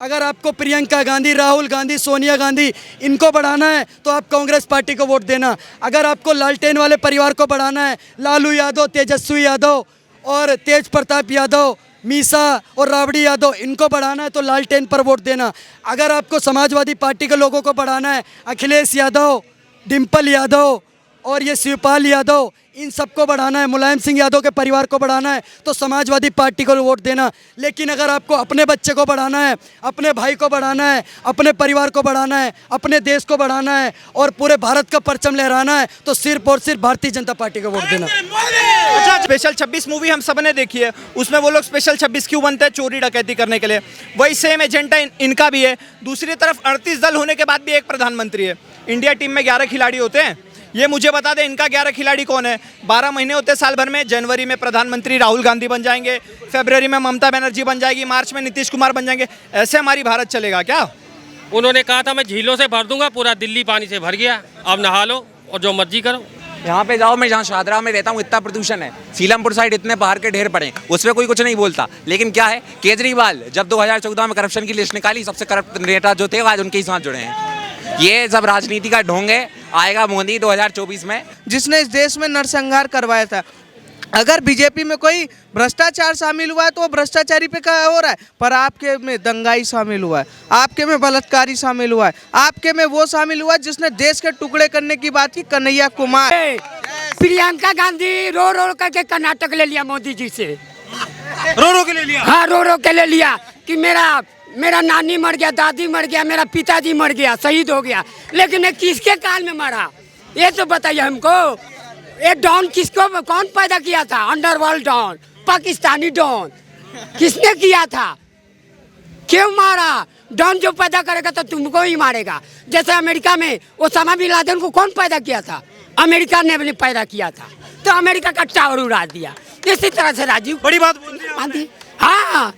अगर आपको प्रियंका गांधी, राहुल गांधी, सोनिया गांधी इनको बढ़ाना है तो आप कांग्रेस पार्टी को वोट देना। अगर आपको लालटेन वाले परिवार को बढ़ाना है, लालू यादव, तेजस्वी यादव और तेज प्रताप यादव, मीसा और राबड़ी यादव इनको बढ़ाना है तो लालटेन पर वोट देना। अगर आपको समाजवादी पार्टी के लोगों को बढ़ाना है, अखिलेश यादव, डिम्पल यादव और ये शिवपाल यादव, इन सबको बढ़ाना है, मुलायम सिंह यादव के परिवार को बढ़ाना है तो समाजवादी पार्टी को वोट देना। लेकिन अगर आपको अपने बच्चे को बढ़ाना है, अपने भाई को बढ़ाना है, अपने परिवार को बढ़ाना है, अपने देश को बढ़ाना है और पूरे भारत का परचम लहराना है तो सिर्फ और सिर्फ भारतीय जनता पार्टी को वोट देना। अच्छा, स्पेशल 26 मूवी हम सब ने देखी है, उसमें वो लोग स्पेशल 26 क्यों बनते हैं? चोरी डकैती करने के लिए। वही सेम एजेंडा इनका भी है। दूसरी तरफ 38 दल होने के बाद भी एक प्रधानमंत्री है। इंडिया टीम में 11 खिलाड़ी होते हैं। ये मुझे बता दें, इनका 11 खिलाड़ी कौन है? 12 महीने होते हैं साल भर में। जनवरी में प्रधानमंत्री राहुल गांधी बन जाएंगे, फरवरी में ममता बनर्जी बन जाएगी, मार्च में नीतीश कुमार बन जाएंगे। ऐसे हमारी भारत चलेगा क्या? उन्होंने कहा था मैं झीलों से भर दूंगा, पूरा दिल्ली पानी से भर गया, अब नहा लो और जो मर्जी करो। यहाँ पे जाओ, मैं जहाँ शाहदरा में रहता हूँ इतना प्रदूषण है, सीलमपुर साइड इतने पहाड़ के ढेर पड़े, उस पर कोई कुछ नहीं बोलता। लेकिन क्या है, केजरीवाल जब 2014 में करप्शन की लिस्ट निकाली, सबसे करप्ट नेता जो थे आज उनके ही साथ जुड़े हैं। ये सब राजनीति का ढोंग है। आएगा मोदी 2024 में, जिसने इस देश में नरसंहार करवाया था। अगर बीजेपी में कोई भ्रष्टाचार शामिल हुआ है तो वो भ्रष्टाचारी पे क्या हो रहा है, पर आपके में दंगाई शामिल हुआ है, आपके में बलात्कारी शामिल हुआ है, आपके में वो शामिल हुआ है जिसने देश के टुकड़े करने की बात की, कन्हैया कुमार। प्रियंका गांधी रो रो करके कर्नाटक ले लिया मोदी जी से। रो के ले लिया? हाँ, रो के ले लिया कि मेरा नानी मर गया, दादी मर गया, मेरा पिताजी मर गया, शहीद हो गया। लेकिन ये किसके काल में मरा, ये तो बताइए हमको। ये डॉन किसको, कौन पैदा किया था? अंडरवर्ल्ड डॉन, पाकिस्तानी डॉन, किसने किया था? क्यों मारा? डॉन जो पैदा करेगा तो तुमको ही मारेगा। जैसे अमेरिका में ओसामा बिन लादेन को कौन पैदा किया था? अमेरिका ने पैदा किया था, तो अमेरिका का टावर उड़ा दिया। इसी तरह से राजीव बड़ी बात बोल दी। हाँ,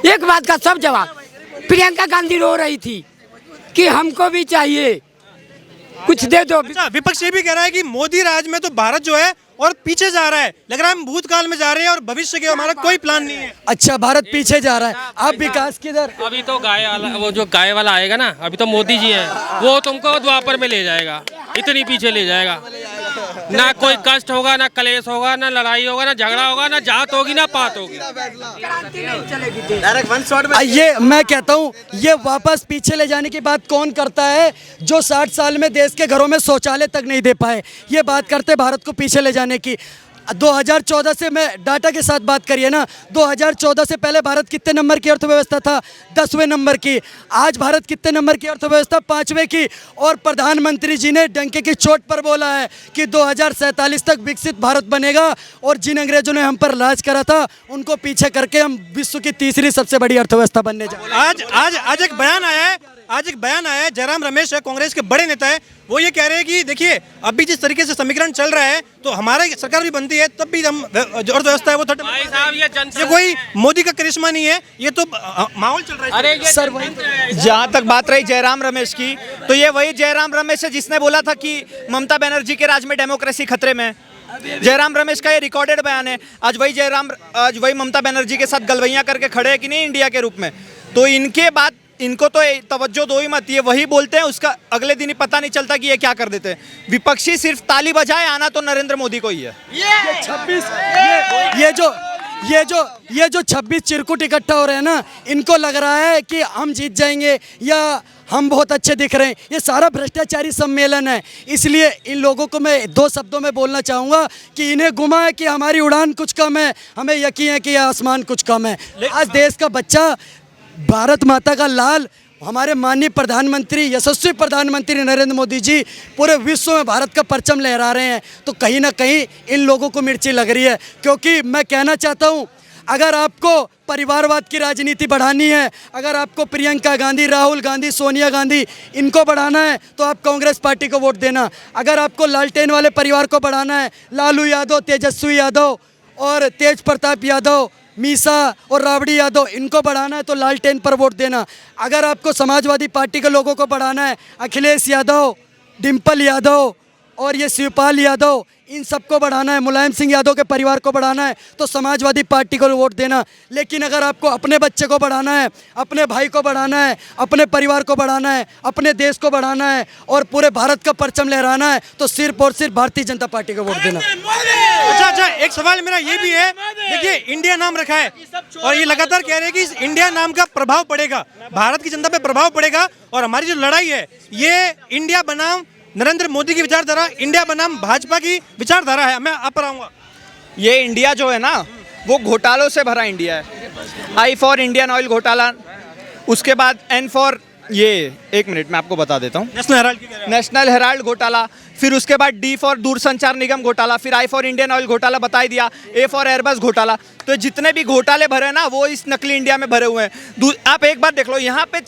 एक बात का सब जवाब। प्रियंका गांधी रो रही थी कि हमको भी चाहिए, कुछ दे दो। अच्छा, विपक्ष ये भी कह रहा है कि मोदी राज में तो भारत जो है और पीछे जा रहा है, लग रहा है हम भूतकाल में जा रहे हैं और भविष्य के हमारा कोई प्लान नहीं है। अच्छा, भारत पीछे जा रहा है, अब विकास किधर? अभी तो गाय वाला, वो जो गाय वाला आएगा ना, अभी तो मोदी जी है, वो तुमको द्वापर में ले जाएगा, इतनी पीछे ले जाएगा। ना कोई कष्ट होगा, ना कलेश होगा, ना लड़ाई होगा, ना झगड़ा होगा, ना जात होगी, ना पात होगी। ये मैं कहता हूँ, ये वापस पीछे ले जाने की बात कौन करता है? जो 60 साल में देश के घरों में शौचालय तक नहीं दे पाए, ये बात करते भारत को पीछे ले जाने की। 2014 से, मैं डाटा के साथ बात करिए ना, 2014 से पहले भारत कितने नंबर की अर्थव्यवस्था था? 10वें नंबर की। आज भारत कितने नंबर की अर्थव्यवस्था? 5वें की। और प्रधानमंत्री जी ने डंके की चोट पर बोला है कि 2047 तक विकसित भारत बनेगा और जिन अंग्रेजों ने हम पर राज करा था उनको पीछे करके हम विश्व की तीसरी सबसे बड़ी अर्थव्यवस्था बनने जा रहे हैं। आज एक बयान आया है, जयराम रमेश है, कांग्रेस के बड़े नेता है, वो ये कह रहे हैं कि देखिए अभी जिस तरीके से समीकरण चल रहा है तो हमारी सरकार भी बनती है तब भी हम जो अर्थव्यवस्था है वो ये कोई मोदी का करिश्मा नहीं है, ये तो माहौल चल रहा है। अरे जहाँ तक बात रही जयराम रमेश की, तो ये वही जयराम रमेश है जिसने बोला था कि ममता बनर्जी के राज में डेमोक्रेसी खतरे में है। जयराम रमेश का ये रिकॉर्डेड बयान है। आज वही ममता बनर्जी के साथ गलवैया करके खड़े हैं कि नहीं इंडिया के रूप में। तो इनके बाद इनको तो तवज्जो दो ही मत, ये वही बोलते हैं, उसका अगले दिन ही पता नहीं चलता कि ये क्या कर देते हैं। विपक्षी सिर्फ ताली बजाए, आना तो नरेंद्र मोदी को ही है। ये जो 26 चिरकुट इकट्ठा हो रहे हैं ना, इनको लग रहा है कि हम जीत जाएंगे या हम बहुत अच्छे दिख रहे हैं। ये सारा भ्रष्टाचारी सम्मेलन है। इसलिए इन लोगों को मैं 2 शब्दों में बोलना चाहूँगा कि इन्हें गुमा है कि हमारी उड़ान कुछ कम है, हमें यकीन है कि आसमान कुछ कम है। आज देश का बच्चा, भारत माता का लाल, हमारे माननीय प्रधानमंत्री, यशस्वी प्रधानमंत्री नरेंद्र मोदी जी पूरे विश्व में भारत का परचम लहरा रहे हैं। तो कहीं ना कहीं इन लोगों को मिर्ची लग रही है। क्योंकि मैं कहना चाहता हूं, अगर आपको परिवारवाद की राजनीति बढ़ानी है, अगर आपको प्रियंका गांधी, राहुल गांधी, सोनिया गांधी इनको बढ़ाना है तो आप कांग्रेस पार्टी को वोट देना। अगर आपको लालटेन वाले परिवार को बढ़ाना है, लालू यादव, तेजस्वी यादव और तेज प्रताप यादव, मीसा और राबड़ी यादव इनको बढ़ाना है तो लालटेन पर वोट देना। अगर आपको समाजवादी पार्टी के लोगों को बढ़ाना है, अखिलेश यादव, डिम्पल यादव और ये शिवपाल यादव, इन सबको बढ़ाना है, मुलायम सिंह यादव के परिवार को बढ़ाना है तो समाजवादी पार्टी को वोट देना। लेकिन अगर आपको अपने बच्चे को बढ़ाना है, अपने भाई को बढ़ाना है, अपने परिवार को बढ़ाना है, अपने देश को बढ़ाना है और पूरे भारत का परचम लहराना है तो सिर्फ और सिर्फ भारतीय जनता पार्टी को वोट देना। अच्छा, एक सवाल मेरा ये भी है, देखिए इंडिया नाम रखा है और ये लगातार कह रहे हैं कि इस इंडिया नाम का प्रभाव पड़ेगा, भारत की जनता पे प्रभाव पड़ेगा और हमारी जो लड़ाई है ये इंडिया बनाम नरेंद्र मोदी की विचारधारा, इंडिया बनाम भाजपा की विचारधारा है। मैं आप पर आऊंगा। ये इंडिया जो है ना वो घोटालों से भरा इंडिया है। आई फॉर इंडियन ऑयल घोटाला, उसके बाद एन फॉर ये, एक मिनट मैं आपको बता देता हूँ, नेशनल हेराल्ड घोटाला, फिर उसके बाद डी फॉर दूरसंचार निगम घोटाला, फिर आई फॉर इंडियन ऑयल घोटाला बता ही दिया, ए फॉर एयरबस घोटाला। तो जितने भी घोटाले भरे हैं ना वो इस नकली इंडिया में भरे हुए हैं। आप एक बार देख लो, यहाँ पे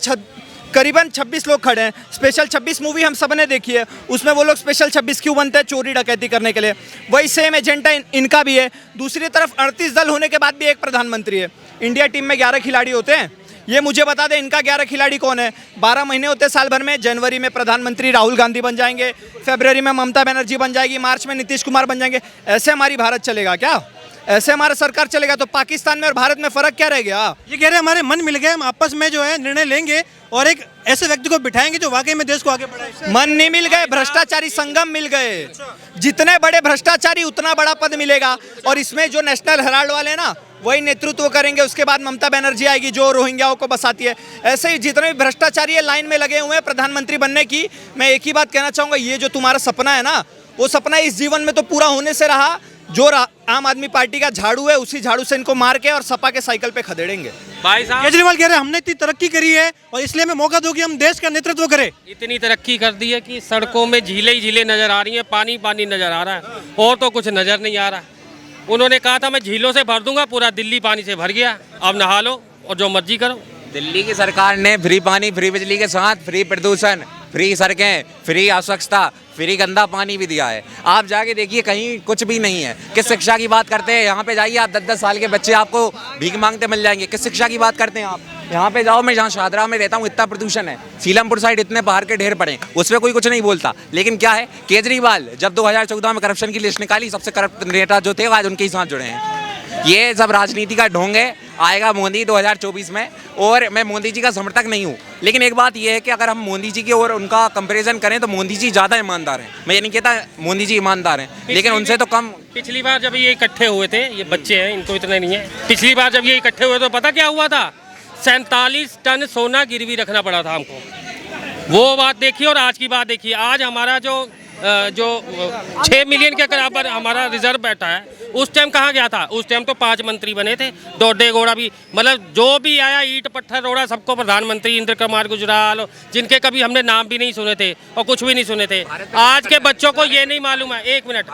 करीबन 26 लोग खड़े हैं। स्पेशल 26 मूवी हम सब ने देखी है, उसमें वो लोग स्पेशल 26 क्यों बनते हैं? चोरी डकैती करने के लिए। वही सेम एजेंडा इनका भी है। दूसरी तरफ 38 दल होने के बाद भी एक प्रधानमंत्री है। इंडिया टीम में 11 खिलाड़ी होते हैं। ये मुझे बता दें इनका 11 खिलाड़ी कौन है? 12 महीने होते हैं साल भर में। जनवरी में प्रधानमंत्री राहुल गांधी बन जाएंगे, फरवरी में ममता बनर्जी बन जाएगी, मार्च में नीतीश कुमार बन जाएंगे। ऐसे हमारी भारत चलेगा क्या? ऐसे हमारा सरकार चलेगा तो पाकिस्तान में और भारत में फर्क क्या रह गया? ये कह रहे हैं हमारे मन मिल गए, हम आपस में जो है निर्णय लेंगे और एक ऐसे व्यक्ति को बिठाएंगे जो वाकई में देश को आगे बढ़ाए। मन नहीं मिल गए, भ्रष्टाचारी संगम मिल गए। जितने बड़े भ्रष्टाचारी उतना बड़ा पद मिलेगा। और इसमें जो नेशनल हेराल्ड वाले ना वही नेतृत्व करेंगे। उसके बाद ममता बनर्जी आएगी जो रोहिंग्याओं को बसाती है। ऐसे ही जितने भी भ्रष्टाचारी है लाइन में लगे हुए हैं प्रधानमंत्री बनने की। मैं एक ही बात कहना चाहूँगा, ये जो तुम्हारा सपना है ना वो सपना इस जीवन में तो पूरा होने से रहा। जो आम आदमी पार्टी का झाड़ू है उसी झाड़ू से इनको मार के और सपा के साइकिल पे खदेड़ेंगे। भाई साहब केजरीवाल कह रहे हैं हमने इतनी तरक्की करी है और इसलिए हमें मौका दो कि हम देश का नेतृत्व करें। इतनी तरक्की कर दी है कि सड़कों में झीलें ही झीलें नजर आ रही हैं, पानी पानी नजर आ रहा है और तो कुछ नजर नहीं आ रहा। उन्होंने कहा था मैं झीलों से भर दूंगा, पूरा दिल्ली पानी से भर गया। अब नहा लो और जो मर्जी करो। दिल्ली की सरकार ने फ्री पानी, फ्री बिजली के साथ फ्री प्रदूषण, फ्री सड़कें, फ्री अस्वच्छता, फ्री गंदा पानी भी दिया है। आप जाके देखिए कहीं कुछ भी नहीं है। किस शिक्षा की बात करते हैं? यहाँ पे जाइए आप, 10-10 साल के बच्चे आपको भीख मांगते मिल जाएंगे। किस शिक्षा की बात करते हैं आप? यहाँ पे जाओ, मैं जहाँ शाहदरा में रहता हूँ इतना प्रदूषण है, सीलमपुर साइड इतने पहाड़ के ढेर पड़े, उस पर कोई कुछ नहीं बोलता। लेकिन क्या है, केजरीवाल जब 2014 में करप्शन की लिस्ट निकाली, सबसे करप्ट नेता जो थे आज उनके ही साथ जुड़े हैं। ये सब राजनीति का ढोंग है। आएगा मोदी 2024 में, और मैं मोदी जी का समर्थक नहीं हूँ, लेकिन एक बात ये है कि अगर हम मोदी जी की और उनका कंपैरिजन करें तो मोदी जी ज़्यादा ईमानदार हैं। मैं ये नहीं कहता मोदी जी ईमानदार हैं, लेकिन उनसे तो कम। पिछली बार जब ये इकट्ठे हुए थे, ये बच्चे हैं इनको इतना नहीं है, पिछली बार जब ये इकट्ठे हुए तो पता क्या हुआ था? 47 टन सोना गिरवी रखना पड़ा था हमको। वो बात देखिए और आज की बात देखिए। आज हमारा जो 6 मिलियन के बराबर हमारा रिजर्व बैठा है, उस टाइम कहाँ गया था? उस टाइम तो 5 मंत्री बने थे, डोडे घोड़ा भी, मतलब जो भी आया ईट पत्थर रोड़ा सबको प्रधानमंत्री। इंद्र कुमार गुजराल, जिनके कभी हमने नाम भी नहीं सुने थे और कुछ भी नहीं सुने थे। आज के बच्चों को ये नहीं मालूम है। एक मिनट,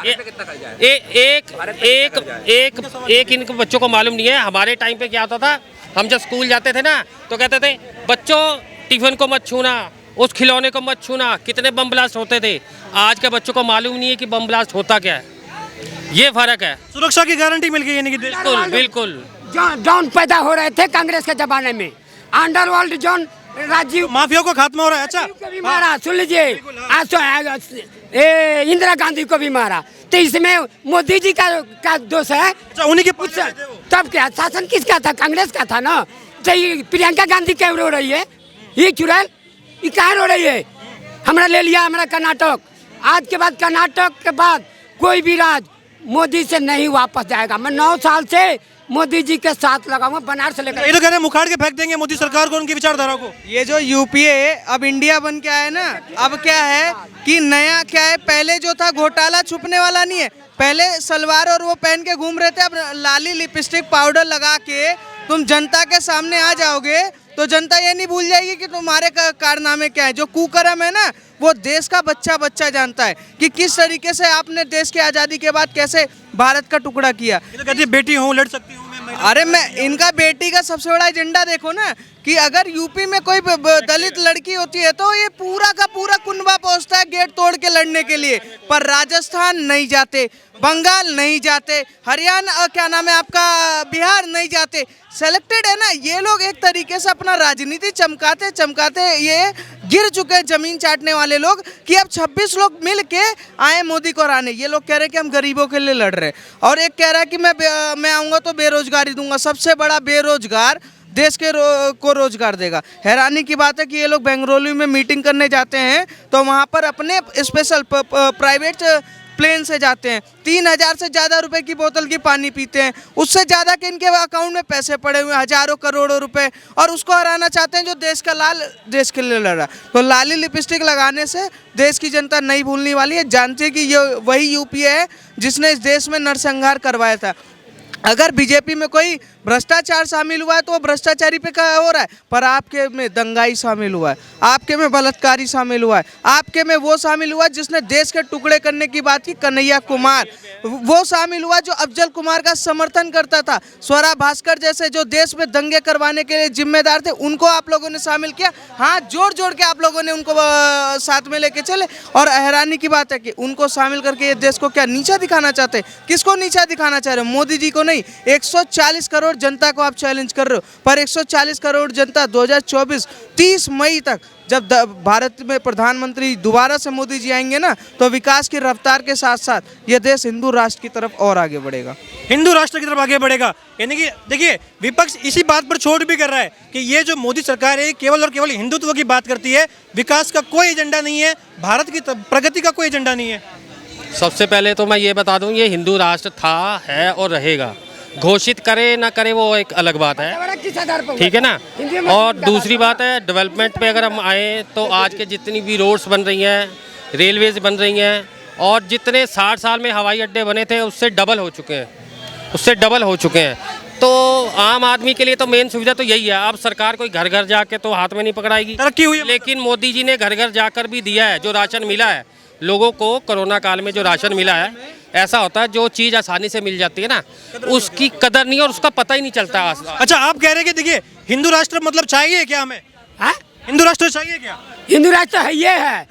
एक इनके बच्चों को मालूम नहीं है। हमारे टाइम पे क्या होता था, हम जब स्कूल जाते थे ना तो कहते थे बच्चों टिफिन को मत छूना, उस खिलौने को मत छूना। कितने बम ब्लास्ट होते थे। आज के बच्चों को मालूम नहीं है कि बम ब्लास्ट होता क्या है। ये फर्क है। सुरक्षा की गारंटी मिल गई यानी कि बिल्कुल बिल्कुल। जॉन पैदा हो रहे थे कांग्रेस के जमाने में, अंडरवर्ल्ड जॉन, राजीव माफिया को खात्मा हो रहा है। अच्छा, को भी मारा, सुन लीजिए, इंदिरा गांधी को भी मारा। तो इसमें मोदी जी का दोष है। अच्छा, उन्हीं के तब क्या शासन किसका था? कांग्रेस का था ना। तो ये प्रियंका गांधी क्यों रो रही है? ये चुड़ैल ये कहाँ रो रही है? हमारा ले लिया हमारा कर्नाटक। आज के बाद कर्नाटक के बाद कोई भी राज मोदी से नहीं वापस जाएगा। मैं 9 साल से मोदी जी के साथ लगा हुआ, बनारस से लेकर। ये तो कह रहे हैं मुखाड़ के फेंक देंगे मोदी सरकार को, उनकी विचारधारा को। ये जो यूपीए अब इंडिया बन के आया ना, अब क्या है कि नया क्या है, पहले जो था घोटाला छुपने वाला नहीं है। पहले सलवार और वो पहन के घूम रहे थे, अब लाली लिपस्टिक पाउडर लगा के तुम जनता के सामने आ जाओगे तो जनता ये नहीं भूल जाएगी कि तुम्हारे कारनामे क्या है। जो कुकर्म है ना वो देश का बच्चा जानता है कि किस तरीके से आपने देश की आज़ादी के बाद कैसे भारत का टुकड़ा किया। ये तो कहती है बेटी हूँ, लड़ सकती हूँ मैं। अरे मैं इनका बेटी का सबसे बड़ा एजेंडा देखो ना कि अगर यूपी में कोई दलित लड़की होती है तो ये पूरा का पूरा कुनबा पहुंचता है गेट तोड़ के लड़ने के लिए। पर राजस्थान नहीं जाते, बंगाल नहीं जाते, हरियाणा क्या नाम है आपका, बिहार नहीं जाते। सेलेक्टेड है ना ये लोग, एक तरीके से अपना राजनीति चमकाते ये गिर चुके हैं जमीन चाटने वाले लोग कि अब 26 लोग मिल के आए मोदी को हराने। ये लोग कह रहे हैं कि हम गरीबों के लिए लड़ रहे हैं और एक कह रहा है कि मैं आऊँगा तो बेरोजगारी दूंगा। सबसे बड़ा बेरोजगार देश के को रोजगार देगा। हैरानी की बात है कि ये लोग बेंगलुरु में मीटिंग करने जाते हैं तो वहाँ पर अपने स्पेशल प्राइवेट प्लेन से जाते हैं, 3000 से ज़्यादा रुपए की बोतल की पानी पीते हैं, उससे ज़्यादा के इनके अकाउंट में पैसे पड़े हुए हैं, हजारों करोड़ों रुपए, और उसको हराना चाहते हैं जो देश का लाल देश के लिए लड़ रहा है। तो लाली लिपस्टिक लगाने से देश की जनता नहीं भूलने वाली है, जानती है कि ये वही यूपीए है जिसने इस देश में नरसंहार करवाया था। अगर बीजेपी में कोई भ्रष्टाचार शामिल हुआ है तो वो भ्रष्टाचारी पे क्या हो रहा है, पर आपके में दंगाई शामिल हुआ है, आपके में बलात्कारी शामिल हुआ है, आपके में वो शामिल हुआ जिसने देश के टुकड़े करने की बात की, कन्हैया कुमार, वो शामिल हुआ जो अफजल कुमार का समर्थन करता था, स्वरा भास्कर जैसे जो देश में दंगे करवाने के लिए जिम्मेदार थे, उनको आप लोगों ने शामिल किया। हाँ, जोड़ जोड़ के आप लोगों ने उनको साथ में लेके चले। और हैरानी की बात है कि उनको शामिल करके ये देश को क्या नीचा दिखाना चाहते हैं? किसको नीचा दिखाना चाह रहे हो? मोदी जी को नहीं, 140 करोड़ जनता को आप चैलेंज कर रहे हो। पर 140 करोड़ जनता 2024 30 मई तक जब भारत में प्रधानमंत्री दोबारा से मोदी जी आएंगे ना, तो विकास की रफ्तार के साथ साथ ये देश हिंदू राष्ट्र की तरफ और आगे बढ़ेगा, हिंदू राष्ट्र की तरफ आगे बढ़ेगा। यानी कि देखिए, विपक्ष इसी बात पर छोड़ भी कर रहा है कि ये जो मोदी सरकार है केवल और केवल हिंदुत्व की बात करती है, विकास का कोई एजेंडा नहीं है, भारत की प्रगति का कोई एजेंडा नहीं है। सबसे पहले तो मैं ये बता दूं, ये हिंदू राष्ट्र था, है और रहेगा। घोषित करे ना करे वो एक अलग बात है, ठीक है ना। और दूसरी बात है, डेवलपमेंट पे अगर हम आए तो आज के जितनी भी रोड्स बन रही हैं, रेलवेज बन रही हैं, और जितने 60 साल में हवाई अड्डे बने थे उससे डबल हो चुके हैं, तो आम आदमी के लिए तो मेन सुविधा तो यही है। अब सरकार कोई घर घर जाके तो हाथ में नहीं पकड़ाएगी, तरक्की हुई है, लेकिन मोदी जी ने घर घर जाकर भी दिया है। जो राशन मिला है लोगों को कोरोना काल में, जो राशन मिला है, ऐसा होता है जो चीज़ आसानी से मिल जाती है ना, उसकी कदर नहीं और उसका पता ही नहीं चलता। अच्छा, आप कह रहे हैं कि देखिए हिंदू राष्ट्र मतलब चाहिए क्या हमें? हिंदू राष्ट्र चाहिए क्या? हिंदू राष्ट्र है ये है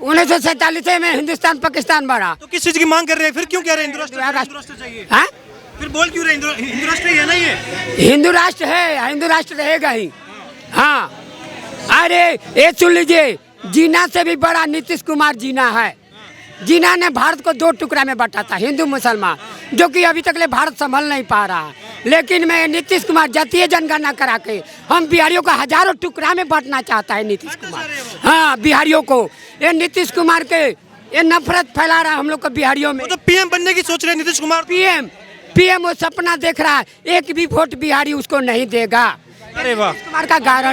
1947 में हिंदुस्तान पाकिस्तान बना, तो किस चीज की मांग कर रहे हैं फिर? क्यों कह रहे हैं हिंदू राष्ट्र चाहिए? फिर बोल क्यों रहे हिंदू राष्ट्र ही है ना? ये हिंदू राष्ट्र है, हिंदू राष्ट्र रहेगा ही। हाँ, अरे ये सुन लीजिए, जीना से भी बड़ा नीतीश कुमार जीना है। जीना ने भारत को 2 टुकड़ा में बांटा था, हिंदू मुसलमान, जो कि अभी तक ले भारत संभल नहीं पा रहा है। लेकिन मैं नीतीश कुमार जातीय जनगणना करा के हम बिहारियों को हजारों टुकड़ा में बांटना चाहता है नीतीश कुमार। हाँ, बिहारियों को, ये नीतीश कुमार के ये नफरत फैला रहा है हम लोग को बिहारियों में। तो पीएम बनने की सोच रहे हैं नीतीश कुमार? पीएम वो सपना देख रहा है, एक भी वोट बिहारी उसको नहीं देगा। अरे वाह, कुमार का गारंटी